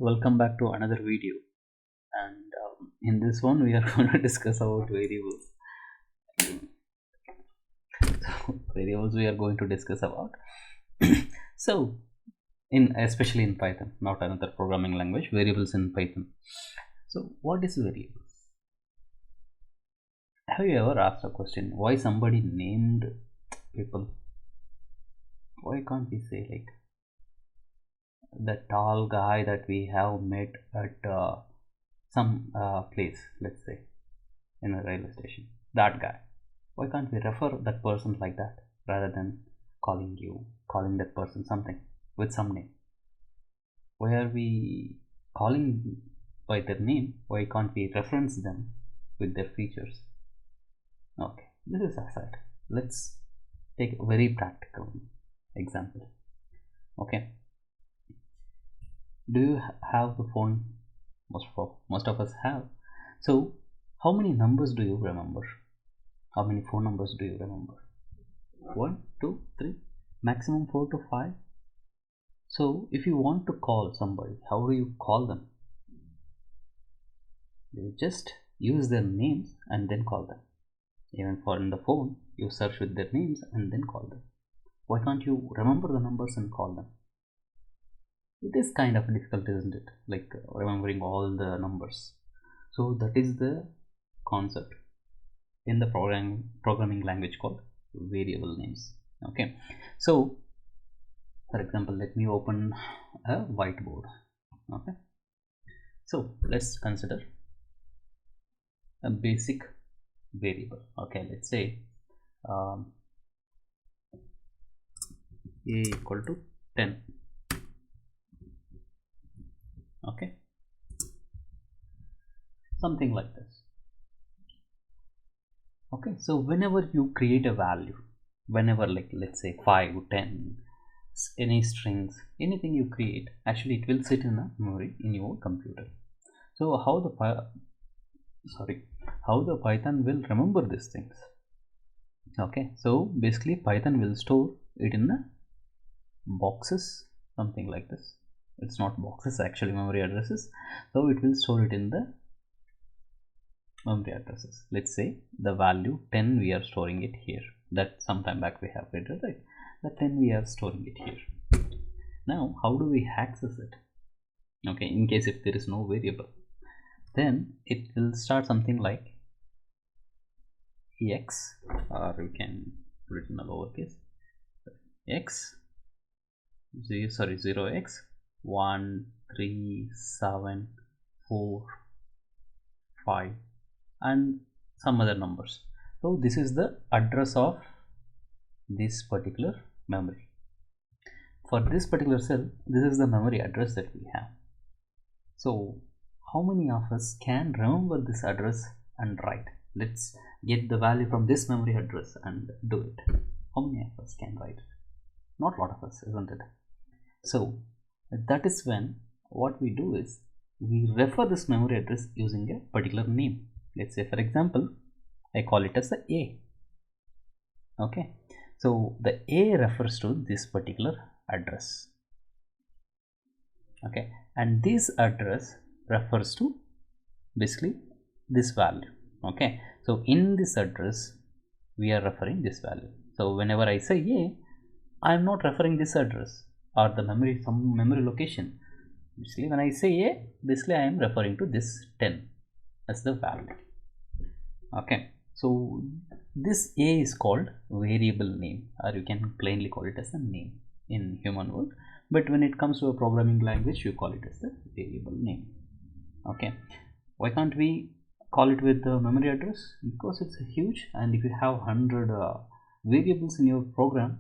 Welcome back to another video, and in this one we are going to discuss about variables. Variables we are going to discuss about. So, in especially in Python, not another programming language, variables in Python. So, what is variables? Have you ever asked a question? Why somebody named people? Why can't we say like the tall guy that we have met at some place, let's say in a railway station, that guy? Why can't we refer that person like that rather than calling that person something with some name? Why are we calling by their name? Why can't we reference them with their features? Okay, this is aside. Let's take a very practical example. Okay, do you have the phone? Most of us have. So how many numbers do you remember? How many phone numbers do you remember? 1, 2, 3, maximum 4 to 5. So if you want to call somebody, how do you call them? You just use their names and then call them. Even for in the phone, you search with their names and then call them. Why can't you remember the numbers and call them? It is kind of difficult, isn't it? Like remembering all the numbers. So that is the concept in the programming language called variable names. Okay, so for example, let me open a whiteboard. Okay, so let's consider a basic variable. Okay, let's say a equal to 10. Okay, something like this. Okay, so whenever you create a value, whenever, like, let's say 5, 10, any strings, anything you create, actually it will sit in a memory in your computer. So how the Python will remember these things? Okay, so basically Python will store it in the boxes, something like this. It's not boxes, actually memory addresses. So it will store it in the memory addresses. Let's say the value 10, we are storing it here. That sometime back we have read it, right? The 10 we are storing it here. Now how do we access it? Okay, in case if there is no variable, then it will start something like x, or we can put it in a lowercase, x 0x 1 3 7 4 5 and some other numbers. So this is the address of this particular memory. For this particular cell, this is the memory address that we have. So how many of us can remember this address and write? Let's get the value from this memory address and do it. How many of us can write it? Not a lot of us, isn't it? So that is when what we do is we refer this memory address using a particular name. Let's say, for example, I call it as the A. Okay, so the A refers to this particular address. Okay, and this address refers to basically this value. Okay, so in this address we are referring this value. So whenever I say A, I am not referring this address or the memory, some memory location. Basically when I say A, basically I am referring to this 10 as the value. Okay, so this A is called variable name, or you can plainly call it as a name in human world, but when it comes to a programming language, you call it as the variable name. Okay, why can't we call it with the memory address? Because it's huge, and if you have 100 variables in your program,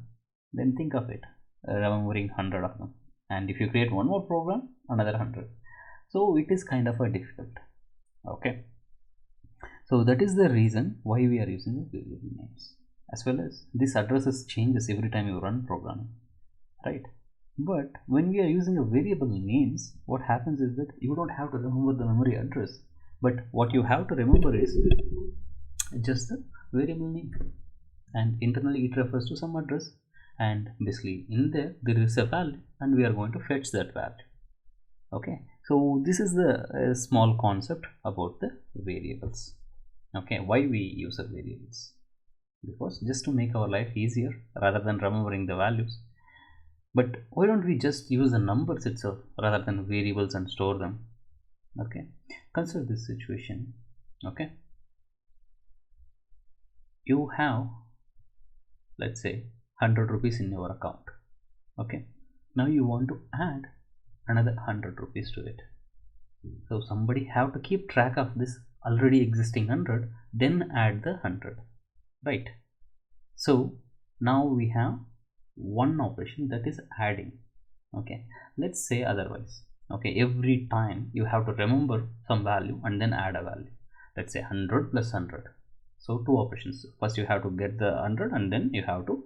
then think of it, remembering 100 of them, and if you create one more program, another 100. So it is kind of a difficult. Okay, so that is the reason why we are using the variable names, as well as this addresses changes every time you run programming, right? But when we are using a variable names, what happens is that you don't have to remember the memory address, but what you have to remember is just the variable name, and internally it refers to some address, and basically in there is a value, and we are going to fetch that value. Okay, So this is the small concept about the variables. Okay, why we use the variables? Because just to make our life easier rather than remembering the values. But why don't we just use the numbers itself rather than variables and store them? Okay, consider this situation. Okay, you have, let's say, 100 rupees in your account. Okay, now you want to add another 100 rupees to it. So somebody have to keep track of this already existing 100, then add the 100, right? So now we have one operation, that is adding. Okay, let's say otherwise. Okay, every time you have to remember some value and then add a value. Let's say 100 plus 100. So two operations. First you have to get the 100 and then you have to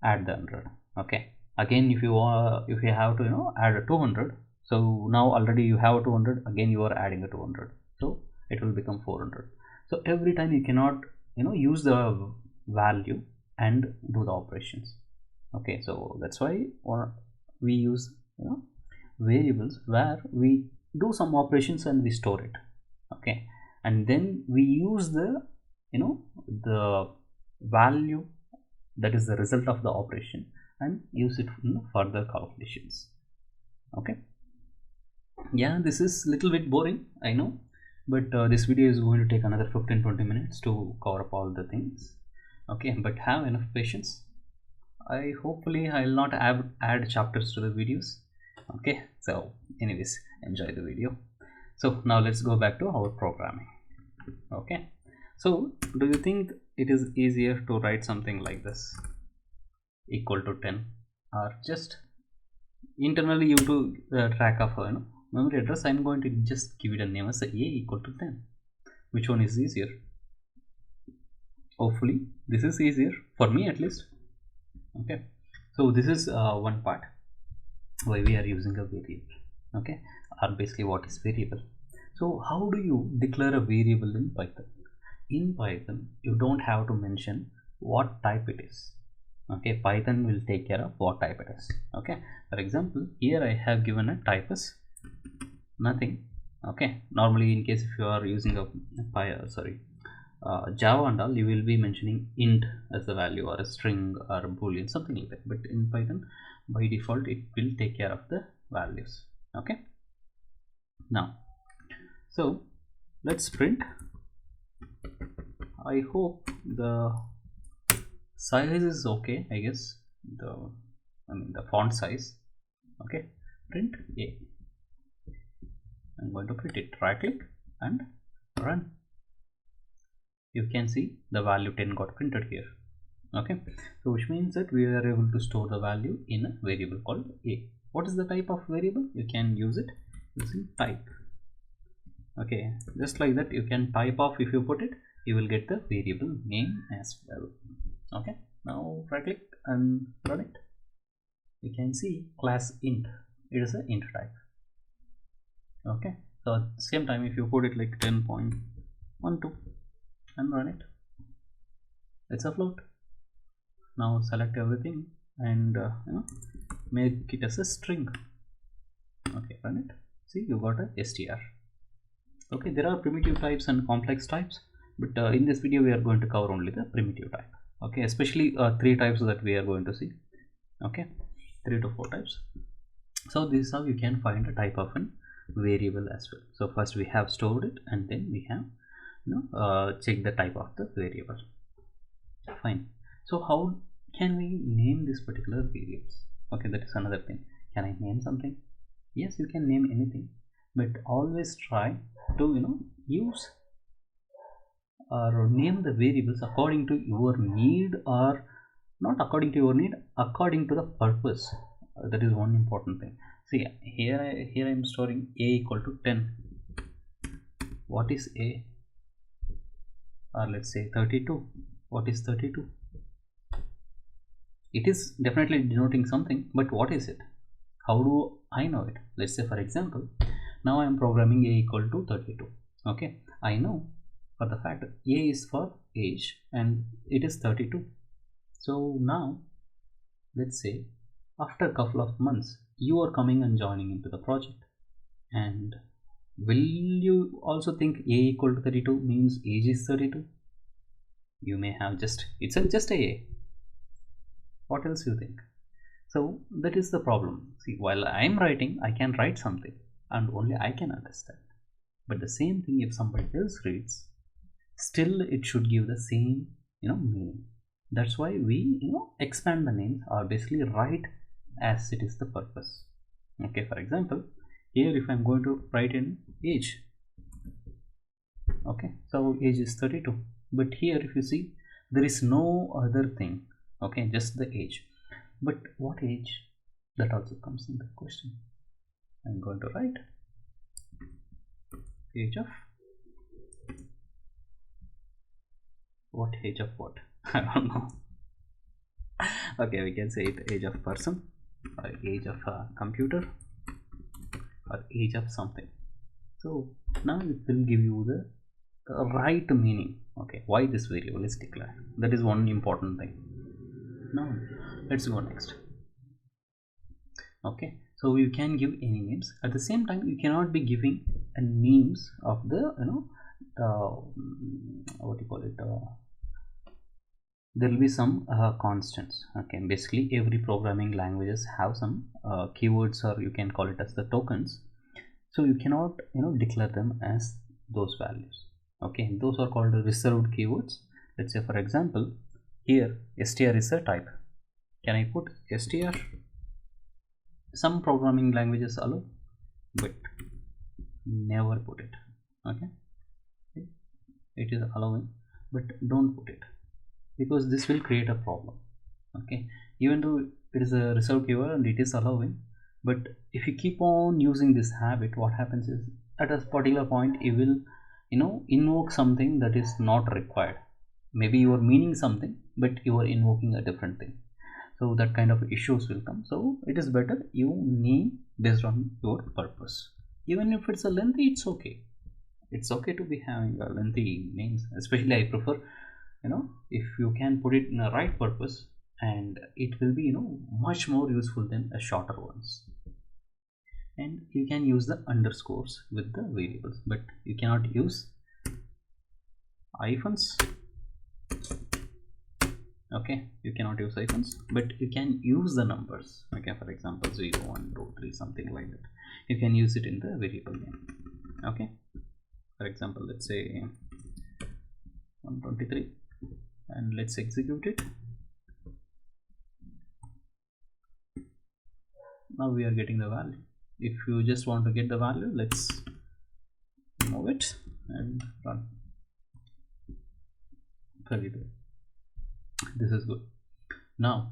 add the 100. Okay, again if you have to add a 200, so now already you have 200, again you are adding a 200, so it will become 400. So every time you cannot use the value and do the operations. Okay, so that's why we use variables where we do some operations and we store it. Okay, and then we use the the value that is the result of the operation and use it in further calculations. Okay, yeah, this is little bit boring, I know, but this video is going to take another 15-20 minutes to cover up all the things. Okay, but have enough patience. Hopefully I'll not add chapters to the videos. Okay, so anyways, enjoy the video. So now let's go back to our programming. Okay, so do you think it is easier to write something like this, equal to 10, or just internally you to track of memory address? I'm going to just give it a name as a equal to 10. Which one is easier? Hopefully this is easier for me at least. Okay, so this is one part why we are using a variable. Okay, or basically what is variable. So how do you declare a variable in Python? In Python you don't have to mention what type it is. Okay, Python will take care of what type it is. Okay, for example, here I have given a type as nothing. Okay, normally in case if you are using a Java and all, you will be mentioning int as the value or a string or a boolean, something like that. But in Python by default it will take care of the values. Okay, now so let's print. I hope the size is okay, I guess, the font size. Okay, print a. I'm going to print it. Right click and run. You can see the value 10 got printed here. Okay, so which means that we are able to store the value in a variable called a. What is the type of variable? You can use it using type. Okay, just like that you can type of, if you put it, you will get the variable name as well. Okay, now right click and run it. You can see class int, it is an int type. Okay, so at the same time if you put it like 10.12 and run it, it's a float. Now select everything and make it as a string. Okay, run it. See, you got a str. Okay, there are primitive types and complex types, but in this video we are going to cover only the primitive type. Okay, especially 3 types that we are going to see. Okay, 3 to 4 types. So this is how you can find a type of an variable as well. So first we have stored it and then we have check the type of the variable. Fine. So how can we name this particular variables? Okay, that is another thing. Can I name something? Yes, you can name anything, but always try to use or name the variables according to your need, or not according to your need, according to the purpose. That is one important thing. See, here I am storing a equal to 10. What is a? Or let's say 32. What is 32? It is definitely denoting something, but what is it? How do I know it? Let's say for example, now I am programming a equal to 32. Okay, I know for the fact a is for age and it is 32. So now let's say after a couple of months you are coming and joining into the project, And will you also think a equal to 32 means age is 32? You may have just just a. What else you think? So that is the problem. See, while I am writing, I can write something and only I can understand. But the same thing if somebody else reads, still it should give the same meaning. That's why we expand the names or basically write as it is the purpose. Okay, for example, here if I'm going to write in age, okay, so age is 32, but here if you see there is no other thing, okay, just the age. But what age? That also comes in the question. I'm going to write age of what? Age of what? I don't know. Okay, we can say it age of person or age of a computer or age of something. So now it will give you the right meaning. Okay, why this variable is declared? That is one important thing. Now let's go next. Okay, so you can give any names. At the same time, you cannot be giving names of the what you call it. There will be some constants. Okay, basically every programming languages have some keywords, or you can call it as the tokens. So you cannot declare them as those values. Okay, those are called reserved keywords. Let's say for example, here str is a type. Can I put str? Some programming languages allow, but never put it. Okay, it is allowing, but don't put it, because this will create a problem. Okay, even though it is a reserved keyword and it is allowing, but if you keep on using this habit, what happens is at a particular point you will invoke something that is not required. Maybe you are meaning something, but you are invoking a different thing. So that kind of issues will come. So it is better you name based on your purpose. Even if it's a lengthy, it's okay. It's okay to be having a lengthy names. Especially I prefer, if you can put it in a right purpose, and it will be much more useful than a shorter ones. And you can use the underscores with the variables, but you cannot use hyphens. Okay, you cannot use hyphens, but you can use the numbers. Okay, for example 0 1 2 3, something like that. You can use it in the variable name. Okay, for example, let's say 123, and let's execute it. Now we are getting the value. If you just want to get the value, let's remove it and run. Very good. This is good. Now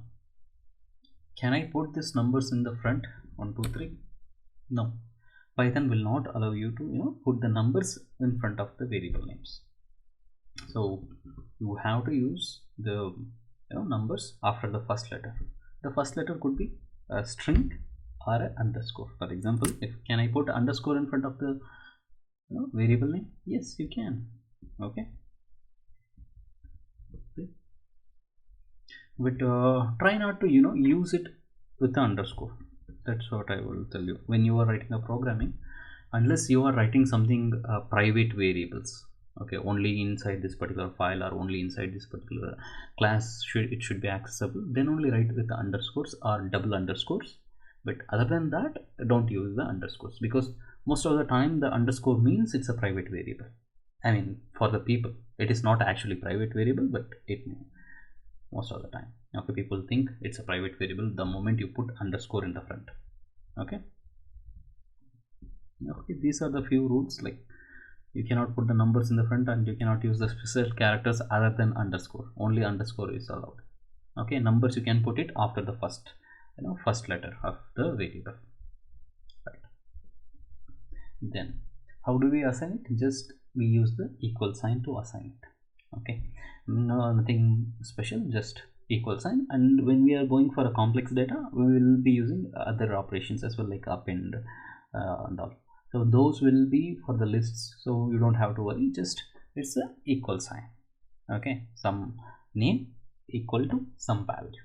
can I put these numbers in the front? 1 2 3? No, Python will not allow you to put the numbers in front of the variable names. So you have to use the numbers after the first letter. The first letter could be a string or an underscore. For example, if can I put underscore in front of the variable name? Yes, you can. Okay, but try not to use it with the underscore. That's what I will tell you when you are writing a programming, unless you are writing something private variables. Okay, only inside this particular file or only inside this particular class it should be accessible, then only write with the underscores or double underscores. But other than that, don't use the underscores, because most of the time the underscore means it's a private variable. I mean, for the people it is not actually private variable, but it means most of the time. Okay, people think it's a private variable the moment you put underscore in the front. Okay, these are the few rules. Like, you cannot put the numbers in the front, and you cannot use the special characters other than underscore. Only underscore is allowed. Okay, numbers you can put it after the first letter of the variable. Right. Then how do we assign it? Just we use the equal sign to assign it. Okay, nothing special, just equal sign. And when we are going for a complex data, we will be using other operations as well, like append and all. So those will be for the lists, so you don't have to worry. Just it's a equal sign. Okay, some name equal to some value,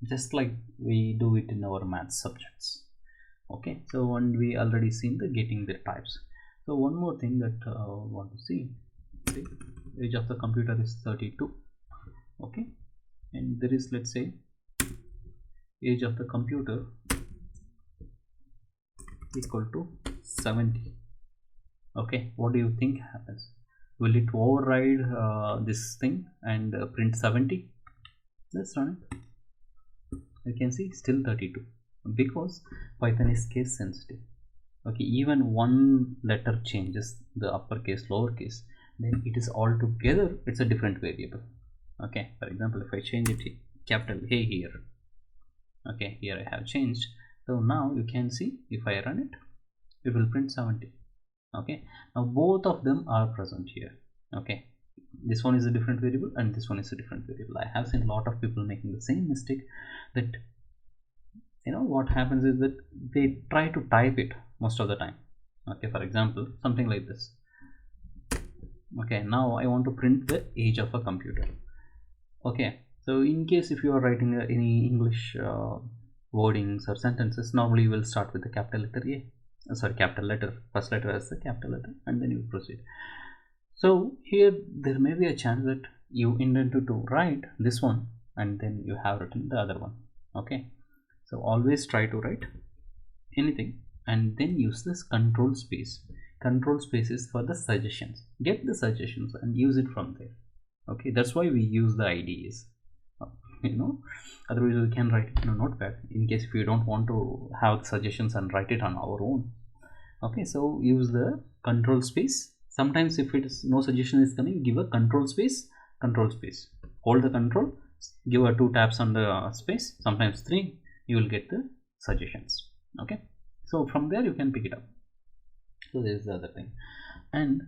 just like we do it in our math subjects. Okay, so and we already seen the getting the types. So one more thing that want to see, okay, age of the computer is 32. Okay, and there is, let's say, age of the computer equal to 70. Okay, what do you think happens? Will it override this thing and print 70? Let's run it. You can see still 32 because Python is case sensitive. Okay, even one letter changes, the uppercase, lowercase, then it is all together, it's a different variable. Okay, for example, if I change it capital A here, okay, here I have changed. So now you can see if I run it, it will print 70. Okay, now both of them are present here. Okay, this one is a different variable and this one is a different variable. I have seen a lot of people making the same mistake, that what happens is that they try to type it most of the time. Okay, for example, something like this. Okay, now I want to print the age of a computer. Okay, so in case if you are writing any English wordings or sentences, normally you will start with the capital letter A, capital letter, first letter as the capital letter, and then you proceed. So here there may be a chance that you intended to write this one and then you have written the other one. Okay, so always try to write anything and then use this control space. Control space is for the suggestions. Get the suggestions and use it from there. Okay, that's why we use the IDEs. Otherwise we can write it in a notepad in case if you don't want to have the suggestions and write it on our own. Okay, so use the control space. Sometimes if it is no suggestion is coming, give a control space, hold the control, give a 2 taps on the space, sometimes 3, you will get the suggestions. Okay, so from there you can pick it up. So this is the other thing. And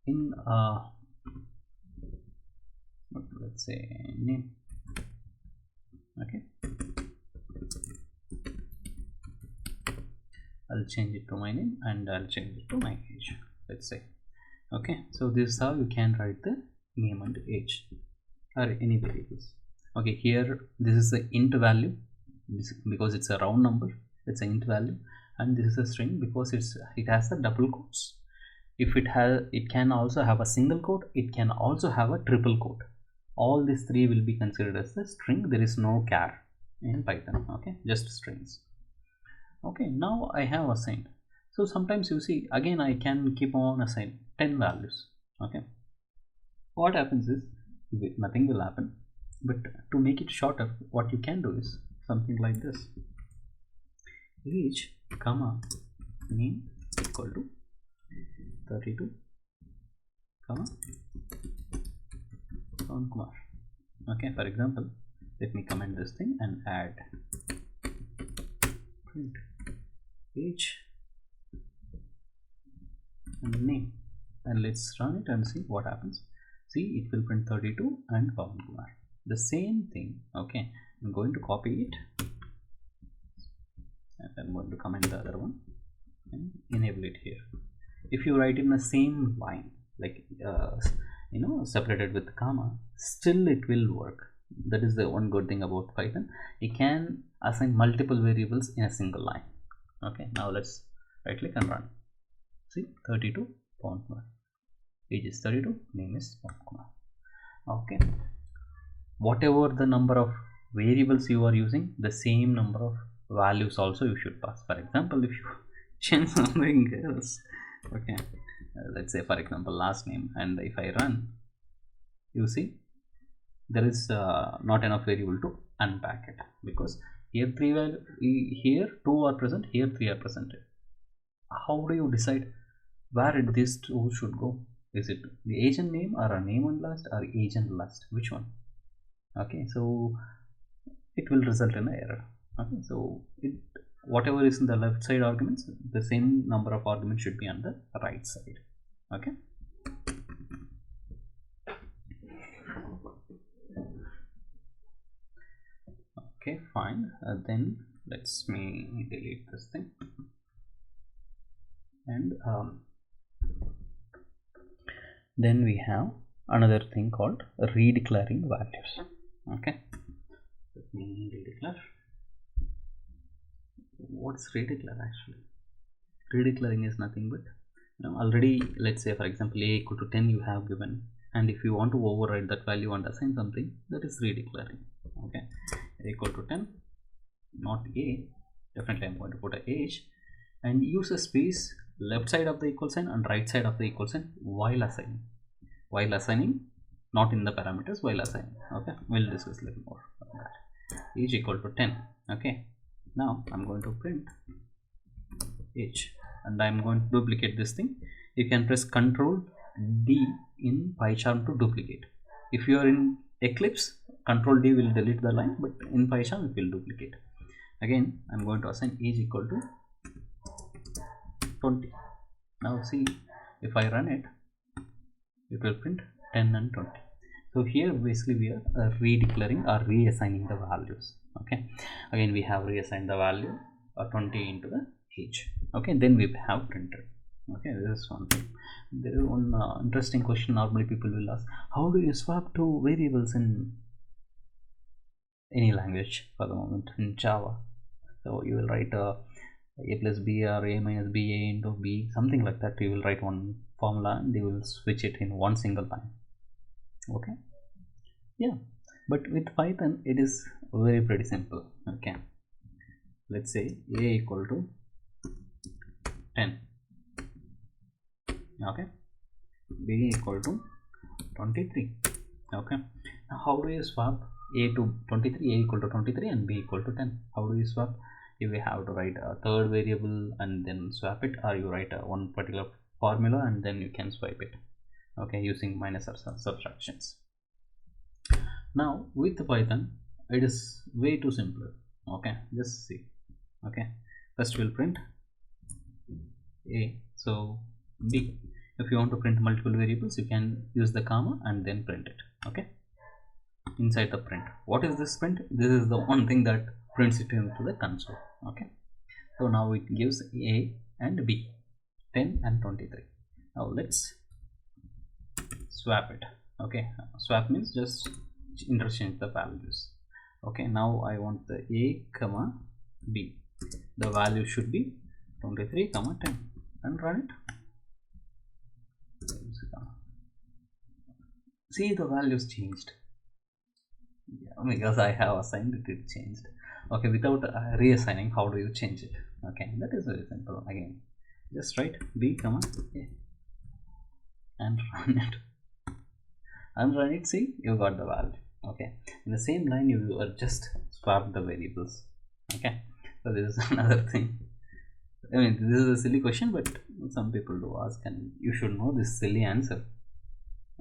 in let's say name. Okay, I'll change it to my name and I'll change it to my age, let's say. Okay, so this is how you can write the name and age or any variables. Okay, here this is the int value because it's a round number, it's an int value, and this is a string because it has the double quotes. If it can also have a single quote, it can also have a triple quote. All these 3 will be considered as the string. There is no char in Python. Okay, just strings. Okay, now I have assigned. So sometimes you see, again I can keep on assign 10 values. Okay, what happens is nothing will happen, but to make it shorter, what you can do is something like this: age comma name equal to 32 comma Pavankumar. Okay, for example, let me comment this thing and add print age and name, and let's run it and see what happens. See, it will print 32 and Pavankumar, the same thing. Okay, I'm going to copy it and I'm going to comment the other one and enable it here. If you write in the same line, like separated with comma, still it will work. That is the one good thing about Python. You can assign multiple variables in a single line. Okay, now let's right click and run. See, 32 Pavankumar, age is 32, name is Pavankumar. Okay, whatever the number of variables you are using, the same number of values also you should pass. For example, if you change something else, okay, let's say for example last name, and if I run, you see there is not enough variable to unpack it, because here here 2 are present, here 3 are presented. How do you decide where these 2 should go? Is it the age and name, or a name and last, or age and last? Which one? Okay, so it will result in an error. Okay, so whatever is in the left side arguments, the same number of arguments should be on the right side. Okay, okay, fine. Then let's me delete this thing, and then we have another thing called redeclaring values. Okay, let me redeclare. what's redeclare actually? Redeclaring is nothing but, already, let's say for example a equal to 10 you have given, and if you want to override that value and assign something, that is redeclaring. Okay, a equal to 10, not a, definitely I'm going to put a age, and use a space left side of the equal sign and right side of the equal sign while assigning, not in the parameters, while assigning. Okay, we'll discuss a little more on that. Age equal to 10. Okay, now I'm going to print age, and I'm going to duplicate this thing. You can press Ctrl D in PyCharm to duplicate. If you are in Eclipse, Ctrl D will delete the line, but in PyCharm it will duplicate. Again, I'm going to assign age equal to 20. Now see, if I run it, it will print 10 and 20. So here basically we are redeclaring or reassigning the values. Okay, again we have reassigned the value 20 into the age. Okay, then we have printed. Okay, this is one thing. There is one interesting question normally people will ask: how do you swap two variables in any language? For the moment in Java, so you will write a plus b or a minus b a into b, something like that. You will write one formula and you will switch it in one single line. Okay, yeah, but with Python it is very pretty simple. Okay, let's say a equal to 10. Okay, b equal to 23. Okay, now how do you swap a to 23, a equal to 23 and b equal to 10? How do you swap? You will have to write a third variable and then swap it, or you write one particular formula and then you can swipe it. Okay, using minus or subtractions. Now with Python it is way too simpler. Okay, just see. Okay, first we'll print a, so b. If you want to print multiple variables, you can use the comma and then print it. Okay, inside the print, what is this print? This is the one thing that prints it into the console. Okay, so now it gives a and b, 10 and 23. Now let's swap it. Okay, swap means just interchange the values. Okay, now I want the a comma b, the value should be 23 comma 10, and run it. See, the values changed. Yeah, because I have assigned it, it changed. Okay, without reassigning, how do you change it? Okay, that is very simple. Again, just write b comma a and run it. And run it. See, you got the value. Okay, in the same line you are just swap the variables. Okay, so this is another thing. I mean, this is a silly question, but some people do ask, and you should know this silly answer.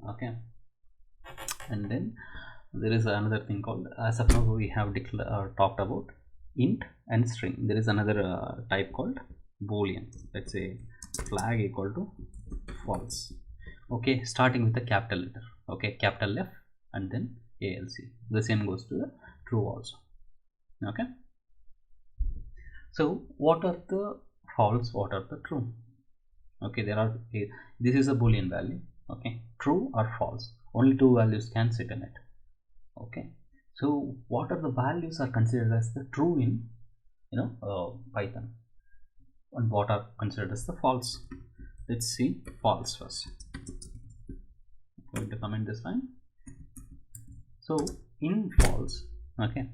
Okay, and then there is another thing called, as of now we have talked about int and string. There is another type called boolean. Let's say flag equal to false. Okay, starting with the capital letter. Okay, capital F and then ALC. The same goes to the true also. Okay, so what are the false, what are the true? Okay, there are, this is a boolean value. Okay, true or false, only two values can sit in it. Okay, so what are the values are considered as the true in Python, and what are considered as the false? Let's see false first. I'm going to comment this line. So in false, okay,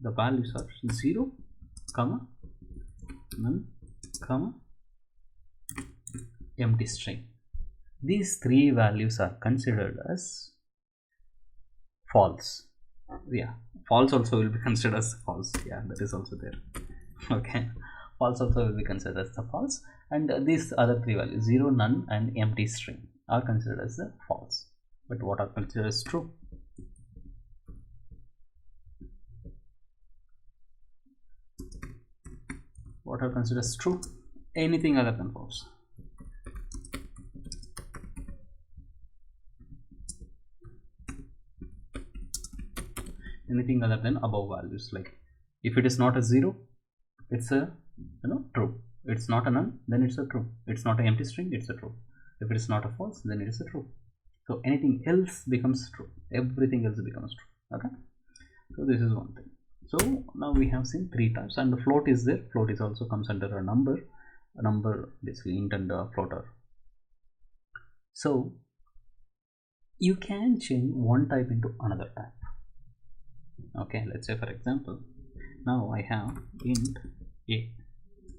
the values are 0 comma none comma empty string. These three values are considered as false. Yeah, false also will be considered as false. Yeah, that is also there. Okay, false also will be considered as the false, and these other three values, 0, none and empty string, are considered as the false. But what are considered as true? What are considered as true? Anything other than false. Anything other than above values. Like if it is not a 0, it's a true. It's not a none, then it's a true. It's not an empty string, it's a true. If it is not a false, then it is a true. So anything else becomes true. Everything else becomes true. Okay, so this is one thing. So now we have seen three types, and the float is there. Float is also comes under a number basically int and a floater. So you can change one type into another type. Okay, let's say for example, now I have int a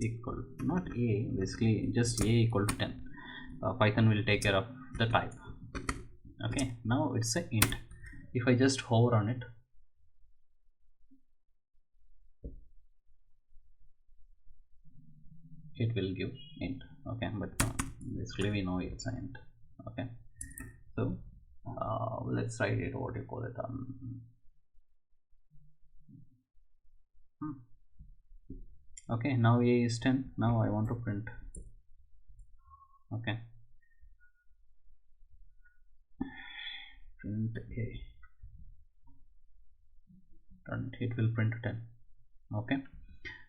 equal, not a, basically just a equal to 10. Python will take care of the type. Okay, now it's a int. If I just hover on it, it will give int. Okay, but basically we know it's an int. Okay, so let's write it, what you call it, okay, now a is 10. Now I want to print. Okay, print a, it will print 10. Okay,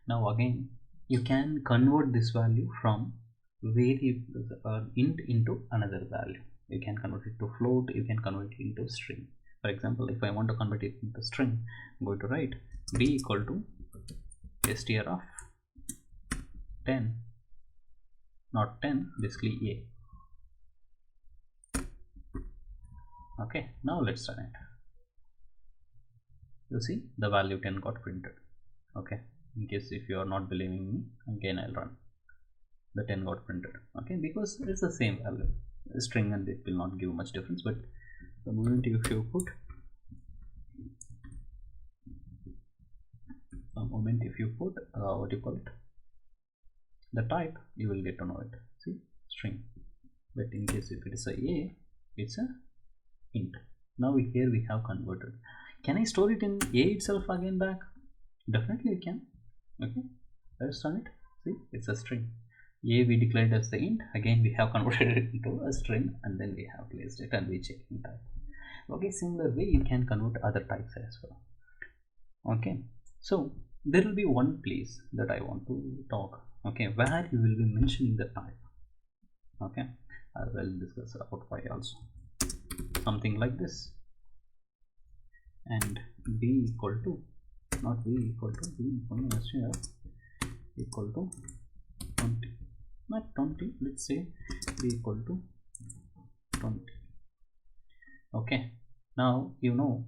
now again you can convert this value from variable int into another value. You can convert it to float, you can convert it into string. For example, if I want to convert it into string, I'm going to write b equal to str of 10, not 10, basically a. Okay, now let's run it. You see the value 10 got printed. Okay, in case if you are not believing me, again I'll run. The 10 got printed. Okay, because it's the same value, a string, and it will not give much difference. But the moment if you put what you call it, the type, you will get to know it. See, string. But in case if it is a, it's a int. Now here we have converted. Can I store it in a itself again back? Definitely you can. Okay, let's run it. See, it's a string. A we declared as the int, again we have converted it into a string, and then we have placed it and we check in type. Okay, similar way you can convert other types as well. Okay, so there will be one place that I want to talk, okay, where you will be mentioning the type. Okay, I will discuss about why also. Something like this, and b equal to, not b equal to, b equal to 20, not 20, let's say b equal to 20. Okay, now you know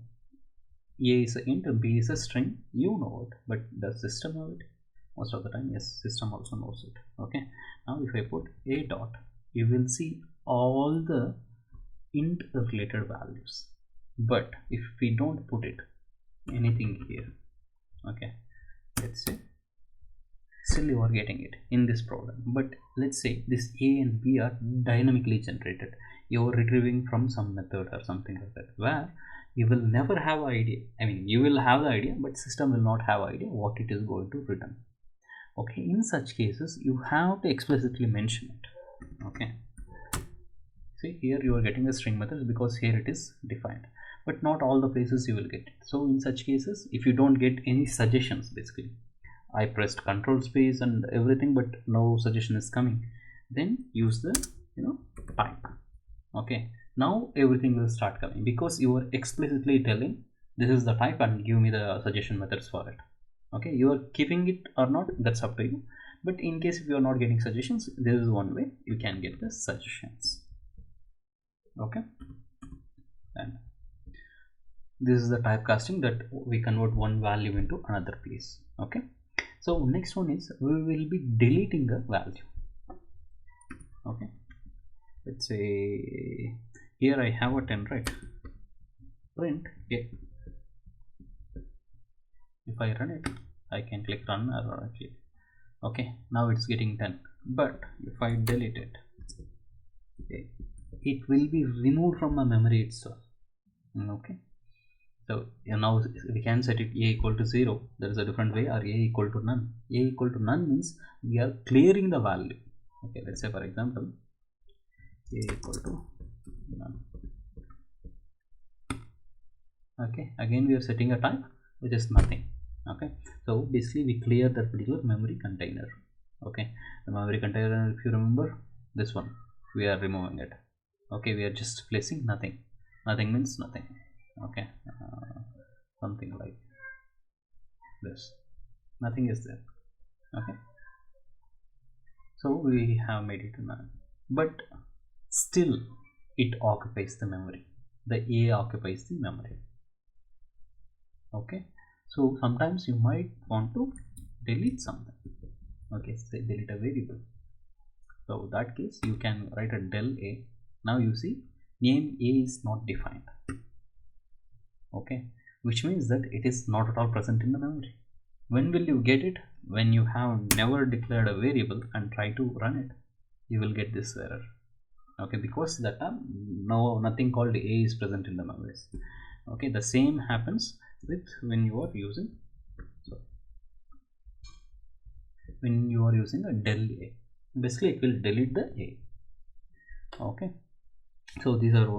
a is a int and b is a string, you know it, but does system know it? Most of the time, yes, system also knows it. Okay, now if I put a dot, you will see all the int related values, but if we don't put it anything here, okay, let's say still you are getting it in this program. But let's say this a and b are dynamically generated, you are retrieving from some method or something like that, where you will never have idea. I mean, you will have the idea, but system will not have idea what it is going to return. Okay, in such cases you have to explicitly mention it. Okay, see here you are getting the string methods because here it is defined, but not all the places you will get it. So in such cases, if you don't get any suggestions, basically I pressed control space and everything, but no suggestion is coming, then use the type. Okay, now everything will start coming because you are explicitly telling this is the type and give me the suggestion methods for it. Okay, you are keeping it or not, that's up to you. But in case if you are not getting suggestions, there is one way you can get the suggestions. Okay, and this is the typecasting, that we convert one value into another place. Okay, so next one is we will be deleting the value. Okay, let's say here I have a 10, right? Print a. If I run it, I can click run or click. Okay, now it's getting 10, but if I delete it, okay, it will be removed from my memory itself. Okay, so now we can set it a equal to 0, there is a different way, or a equal to none. A equal to none means we are clearing the value. Okay, let's say for example a equal to none. Okay, again we are setting a type which is nothing. Okay, so basically we clear that particular memory container. Okay, the memory container, if you remember, this one, we are removing it. Okay, we are just placing nothing. Nothing means nothing. Okay, something like this, nothing is there. Okay, so we have made it none, but still it occupies the memory. The A occupies the memory. Okay, so sometimes you might want to delete something. Okay, say delete a variable. So that case you can write a del A. Now you see name A is not defined. Okay, which means that it is not at all present in the memory. When will you get it? When you have never declared a variable and try to run it, you will get this error. Okay, because that time nothing called A is present in the memories. Okay, the same happens with when you are using a del A. Basically it will delete the A. Okay, so these are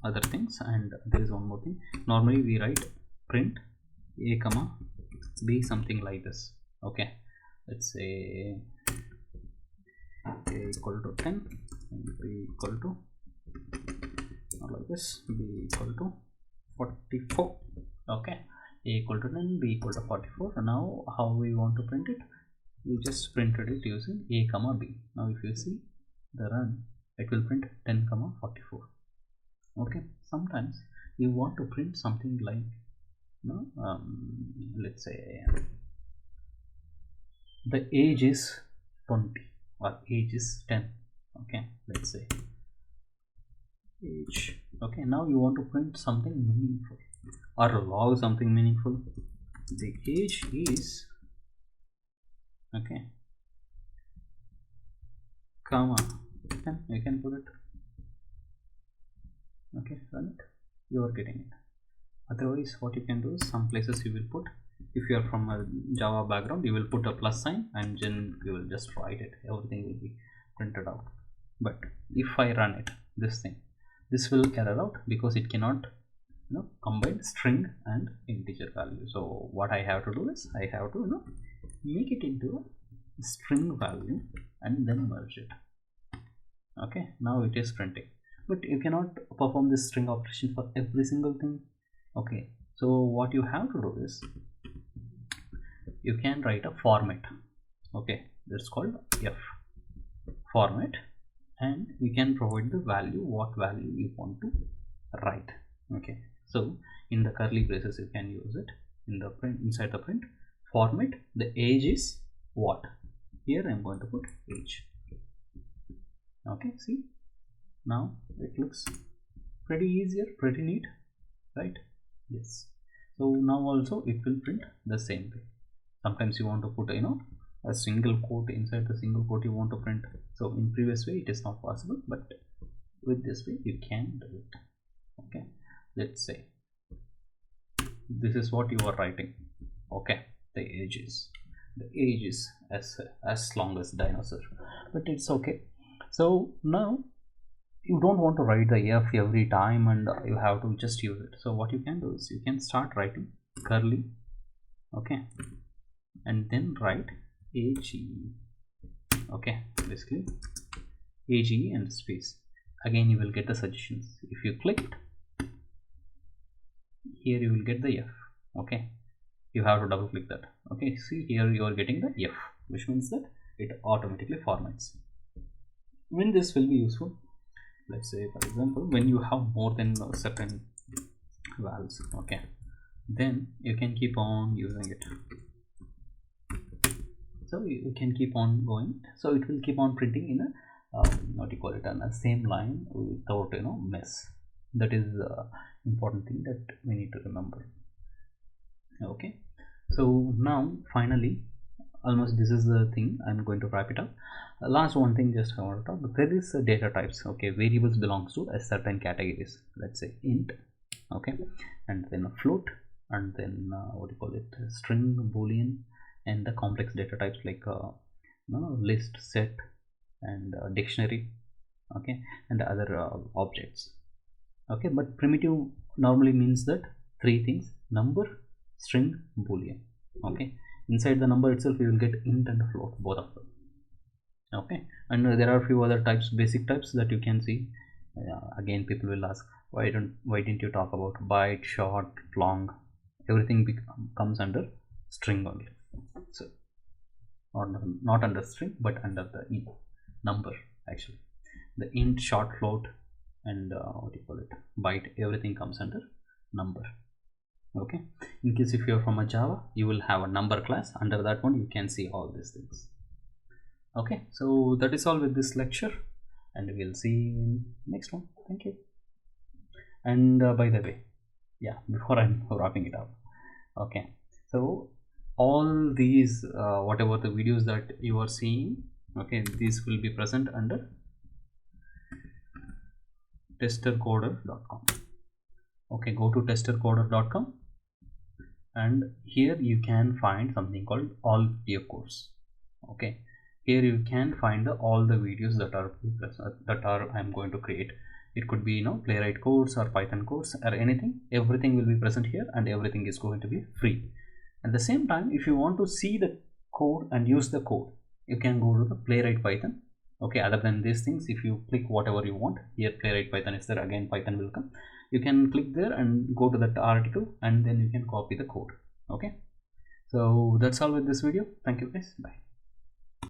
other things, and there is one more thing. Normally we write print A comma B something like this. Okay, let's say A equal to 10 and B equal to like this, B equal to 44. Okay, A equal to 10, B equal to 44. Now how we want to print it? We just printed it using A comma B. Now if you see the run, it will print 10 comma 44. Okay, sometimes you want to print something like let's say the age is 20 or age is 10. Okay, let's say age. Okay, now you want to print something meaningful or log something meaningful. The age is, okay, comma 10, you can put it. Okay, run it, you are getting it. Otherwise what you can do is, some places you will put, if you are from a Java background, you will put a plus sign and then you will just write it, everything will be printed out. But if I run it, this will error out because it cannot combine string and integer value. So what I have to do is, I have to make it into a string value and then merge it. Okay, now it is printing, but you cannot perform this string operation for every single thing. Okay, so what you have to do is, you can write a format. Okay, that's called f format, and you can provide the value, what value you want to write. Okay, so in the curly braces you can use it in the print, inside the print format. The age is what? Here I am going to put age. Okay, see, now it looks pretty easier, pretty neat, right? Yes, so now also it will print the same way. Sometimes you want to put a single quote, inside the single quote you want to print. So in previous way it is not possible, but with this way you can do it. Okay, let's say this is what you are writing. Okay, the age is as long as dinosaur, but it's okay. So now you don't want to write the f every time and you have to just use it. So what you can do is, you can start writing curly, okay, and then write age. Okay, basically age and space. Again you will get the suggestions. If you clicked here, you will get the f. Okay, you have to double click that. Okay, see here you are getting the f, which means that it automatically formats. When this will be useful, let's say for example, when you have more than a certain vowels, okay, then you can keep on using it. So you can keep on going, so it will keep on printing in a what you call it, on the same line without mess. That is important thing that we need to remember. Okay, so now finally, almost this is the thing, I'm going to wrap it up. Last one thing just I want to talk, there is data types. Okay, variables belongs to a certain categories, let's say int, okay, and then a float, and then what do you call it, string, boolean, and the complex data types like list, set, and dictionary, okay, and the other objects. Okay, but primitive normally means that three things: number, string, boolean. Okay, inside the number itself you will get int and float, both of them. Okay, and there are a few other types, basic types that you can see. Again people will ask, why didn't you talk about byte, short, long? Everything comes under string only. So not under string, but under the number, actually the int, short, float, and what do you call it, byte, everything comes under number. Okay, in case if you're from a Java, you will have a number class. Under that one you can see all these things. Okay, so that is all with this lecture, and we'll see you in next one. Thank you. And by the way, yeah, before I'm wrapping it up, okay, so all these whatever the videos that you are seeing, okay, these will be present under testercoder.com. okay, go to testercoder.com, and here you can find something called all video course. Okay, here you can find all the videos that are I'm going to create. It could be, you know, Playwright course or Python course or anything. Everything will be present here, and everything is going to be free. At the same time, if you want to see the code and use the code, you can go to the Playwright Python. Okay, other than these things, if you click whatever you want, here Playwright Python is there, again Python will come. You can click there and go to that article, and then you can copy the code. Okay, so that's all with this video. Thank you guys, bye.